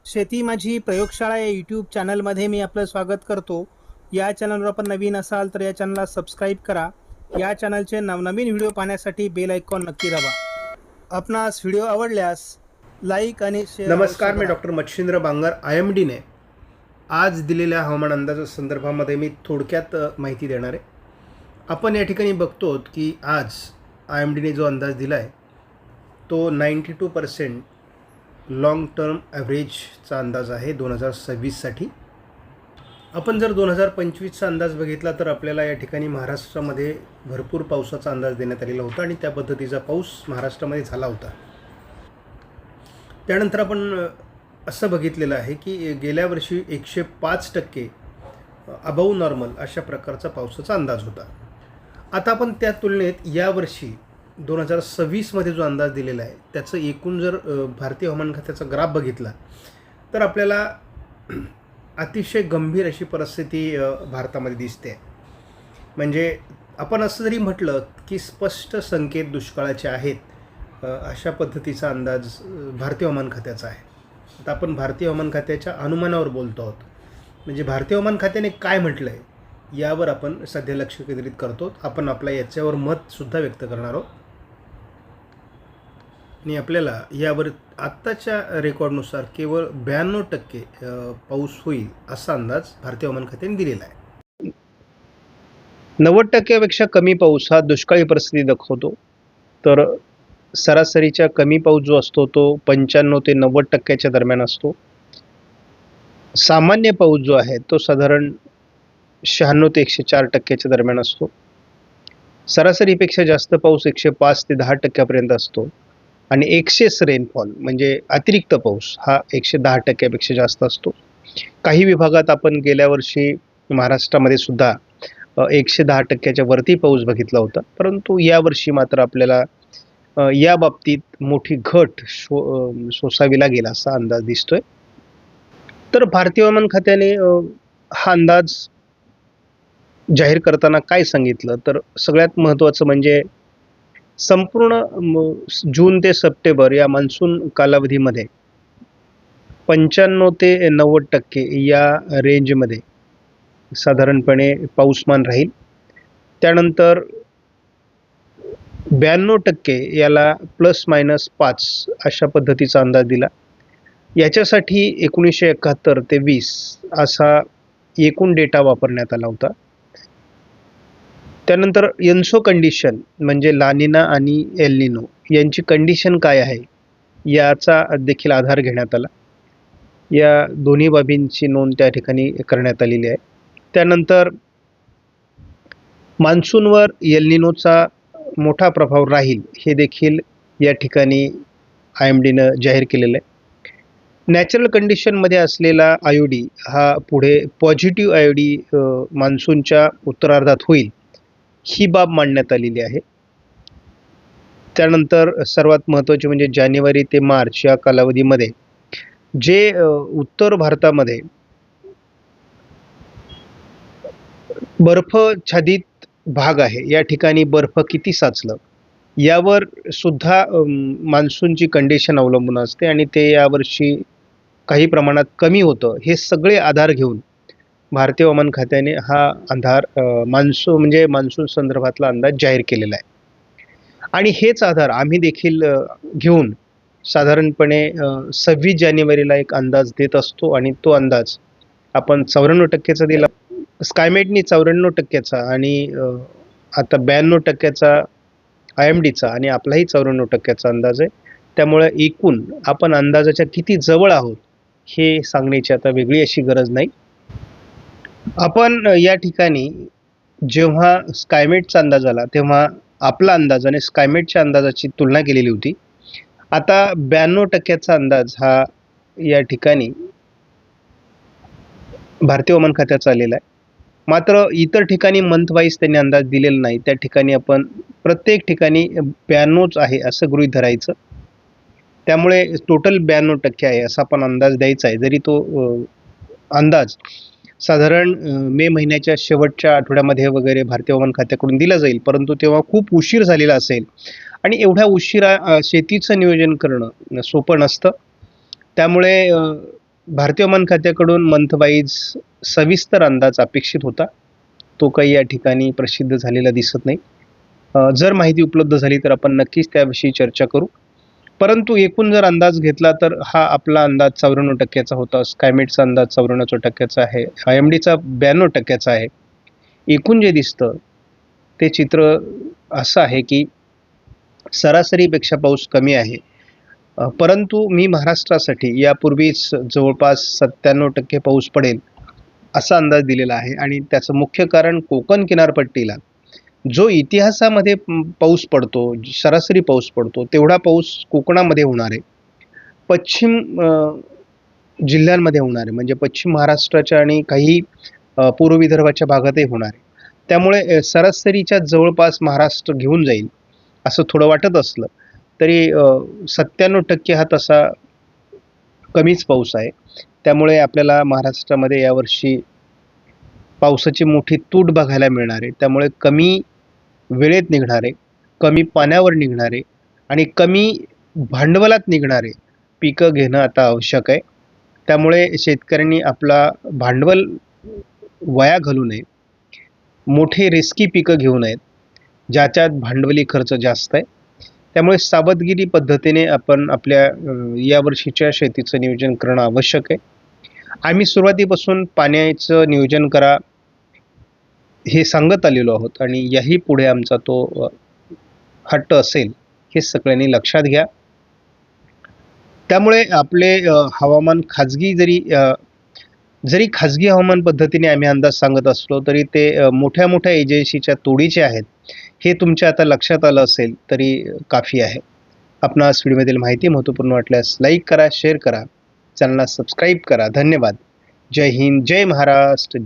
शेती माझी प्रयोगशाळा या यूट्यूब चॅनलमध्ये मी आपलं स्वागत करतो. या चॅनलवर आपण नवीन असाल तर या चॅनलला सबस्क्राईब करा. या चॅनलचे नवनवीन व्हिडिओ पाहण्यासाठी बेल आयकॉन नक्की दाबा. आपणास व्हिडिओ आवडल्यास लाईक आणि शेअर नमस्कार, अवश्य मी करा. डॉक्टर मच्छिंद्र बांगर IMDने आज दिलेल्या हवामान अंदाजा संदर्भामध्ये मी थोडक्यात माहिती देणार आहे. आपण या ठिकाणी बघतो की आज IMDने जो अंदाज दिला आहे तो 92% लाँग टर्म ॲव्हरेजचा अंदाज आहे 2026साठी. आपण जर 2025चा अंदाज बघितला तर आपल्याला या ठिकाणी महाराष्ट्रामध्ये भरपूर पावसाचा अंदाज देण्यात आलेला होता आणि त्या पद्धतीचा पाऊस महाराष्ट्रामध्ये झाला होता. त्यानंतर आपण असं बघितलेलं आहे की गेल्या वर्षी 105% अबाऊ नॉर्मल अशा प्रकारचा पावसाचा अंदाज होता. आता आपण त्या तुलनेत यावर्षी 2026मध्ये जो अंदाज दिलेला आहे त्याचं एकूण जर भारतीय हवामान खात्याचा ग्राफ बघितला तर आपल्याला अतिशय गंभीर अशी परिस्थिती भारतामध्ये दिसते. म्हणजे आपण असं जरी म्हटलं की स्पष्ट संकेत दुष्काळाचे आहेत, अशा पद्धतीचा अंदाज भारतीय हवामान खात्याचा आहे. आता आपण भारतीय हवामान खात्याच्या अनुमानावर बोलतो आहोत. म्हणजे भारतीय हवामान खात्याने काय म्हटलं आहे यावर आपण सध्या लक्ष केंद्रित करतो. आपण आपल्या याच्यावर मतसुद्धा व्यक्त करणार आहोत आणि आपल्याला यावर आत्ताच्या रेकॉर्डनुसार केवळ 92% पाऊस होईल असा अंदाज भारतीय हवामान खात्याने दिलेला आहे. 90%पेक्षा कमी पाऊस हा दुष्काळी परिस्थिती दाखवतो. तर सरासरीच्या कमी पाऊस जो असतो तो 95 ते 90% दरम्यान असतो. सामान्य पाऊस जो आहे तो साधारण 96 ते 104% दरम्यान असतो. सरासरीपेक्षा जास्त पाऊस 105 ते 10% असतो आणि एक्सेस रेनफॉल म्हणजे अतिरिक्त पाऊस हा 110% जास्त असतो. काही विभागात आपण गेल्या वर्षी महाराष्ट्रामध्ये सुद्धा 110% वरती पाऊस बघितला होता, परंतु यावर्षी मात्र आपल्याला या बाबतीत मोठी घट सोसावी लागेल असा अंदाज दिसतोय. तर भारतीय हवामान खात्याने हा अंदाज जाहीर करताना काय सांगितलं तर सगळ्यात महत्त्वाचं म्हणजे संपूर्ण जून ते सप्टेंबर या मान्सून कालावधीमध्ये 95 ते 90% या रेंजमध्ये साधारणपणे पाऊसमान राहील. त्यानंतर 92% याला ±5 अशा पद्धतीचा अंदाज दिला. याच्यासाठी 1971 ते 20 असा एकूण डेटा वापरण्यात आला होता. त्यानंतर एन्सो कंडिशन म्हणजे लानिना आणि एल निनो यांची कंडिशन काय आहे याचा देखील आधार घेण्यात आला. या दोन्ही बाबींची नोंद त्या ठिकाणी करण्यात आलेली आहे. त्यानंतर मान्सूनवर एल निनोचा मोठा प्रभाव राहील हे देखील या ठिकाणी IMDनं जाहीर केलेलं आहे. नॅचरल कंडिशनमध्ये असलेला IOD हा पुढे पॉझिटिव्ह IOD मान्सूनच्या उत्तरार्धात होईल ही बाब मांडण्यात आलेली आहे. त्यानंतर सर्वात महत्त्वाचे म्हणजे जानेवारी ते मार्च या कालावधीमध्ये जे उत्तर भारतामध्ये बर्फाच्छादित भाग आहे या ठिकाणी बर्फ किती साचलं यावर सुद्धा मान्सूनची कंडिशन अवलंबून असते आणि ते यावर्षी काही प्रमाणात कमी होतं. हे सगळे आधार घेऊन भारतीय हवामान खात्याने हा मान्सून संदर्भातला अंदाज जाहीर केलेला आहे. आणि हेच आधार आम्ही देखील घेऊन साधारणपणे 26 जानेवारीला एक अंदाज देत असतो आणि तो अंदाज आपण 94%चा दिला. स्कायमेटनी 94%चा आणि आता 92%चा IMDचा आणि आपलाही 94%चा अंदाज आहे. त्यामुळे एकूण आपण अंदाजाच्या किती जवळ आहोत हे सांगण्याची आता वेगळी अशी गरज नाही. आपण या ठिकाणी जेव्हा स्कायमेटचा अंदाज आला तेव्हा आपला अंदाज आणि स्कायमेटच्या अंदाजाची तुलना केलेली होती. आता 92%चा अंदाज हा या ठिकाणी भारतीय हवामान खात्याचा आलेला आहे. मात्र इतर ठिकाणी मंथ वाईज त्यांनी अंदाज दिलेला नाही. त्या ठिकाणी आपण प्रत्येक ठिकाणी 92च आहे असं गृहीत धरायचं. त्यामुळे टोटल 92% आहे असा आपण अंदाज द्यायचा आहे. जरी तो अंदाज साधारण मे महिन्याच्या शेवटच्या आठवड्यामध्ये वगैरे भारतीय हवामान खात्याकडून दिला जाईल, परंतु तेव्हा खूप उशीर झालेला असेल आणि एवढ्या उशिरा शेतीचं नियोजन करणं सोपं नसतं. त्यामुळे भारतीय हवामान खात्याकडून मंथ वाईज सविस्तर अंदाज अपेक्षित होता. तो काही या ठिकाणी प्रसिद्ध झालेला दिसत नाही. जर माहिती उपलब्ध झाली तर आपण नक्कीच त्याविषयी चर्चा करू. परंतु एकूण जर अंदाज घेतला तर हा आपला अंदाज 94% होता. स्कायमेटचा अंदाज 94% आहे. IMDचा 92% आहे. एकूण जे दिसतं ते चित्र असं आहे की सरासरीपेक्षा पाऊस कमी आहे. परंतु मी महाराष्ट्रासाठी यापूर्वीच जवळपास 97% पाऊस पडेल असा अंदाज दिलेला आहे आणि त्याचं मुख्य कारण कोकण किनारपट्टीला जो इतिहासामध्ये पाऊस पडतो, सरासरी पाऊस पडतो, तेवढा पाऊस कोकणामध्ये होणार आहे. पश्चिम जिल्ह्यांमध्ये होणार आहे, म्हणजे पश्चिम महाराष्ट्राच्या आणि काही पूर्व विदर्भाच्या भागातही होणार आहे. त्यामुळे सरासरीच्या जवळपास महाराष्ट्र घेऊन जाईल असं थोडं वाटत असलं तरी 97% हा तसा कमीच पाऊस आहे. त्यामुळे आपल्याला महाराष्ट्रामध्ये यावर्षी पावसाची मोठी तूट बघायला मिळणार आहे. त्यामुळे कमी वेळेत निघणारे, कमी पाण्यावर निघणारे आणि कमी भांडवलात निघणारे पिकं घेणं आता आवश्यक आहे. त्यामुळे शेतकऱ्यांनी आपला भांडवल वाया घालू नये. मोठे रिस्की पिकं घेऊ नयेत, ज्याच्यात भांडवली खर्च जास्त आहे. त्यामुळे सावधगिरी पद्धतीने आपण आपल्या यावर्षीच्या शेतीचं नियोजन करणं आवश्यक आहे. आम्ही सुरुवातीपासून पाण्याचं नियोजन करा हे सांगत आलेलो आहोत आणि याही पुढे आमचा तो हट्ट असेल हे सगळ्यांनी लक्षात घ्या. त्यामुळे आपले हवामान जरी खाजगी हवामान पद्धतीने आम्ही अंदाज सांगत असलो तरी ते मोठ्या मोठ्या एजन्सीच्या तोडीचे आहेत हे तुमच्या आता लक्षात आलं असेल तरी काफी आहे. आपणास व्हिडिओमधील माहिती महत्त्वपूर्ण वाटल्यास लाईक करा, शेअर करा, चॅनलला सबस्क्राईब करा. धन्यवाद. जय हिंद, जय महाराष्ट्र.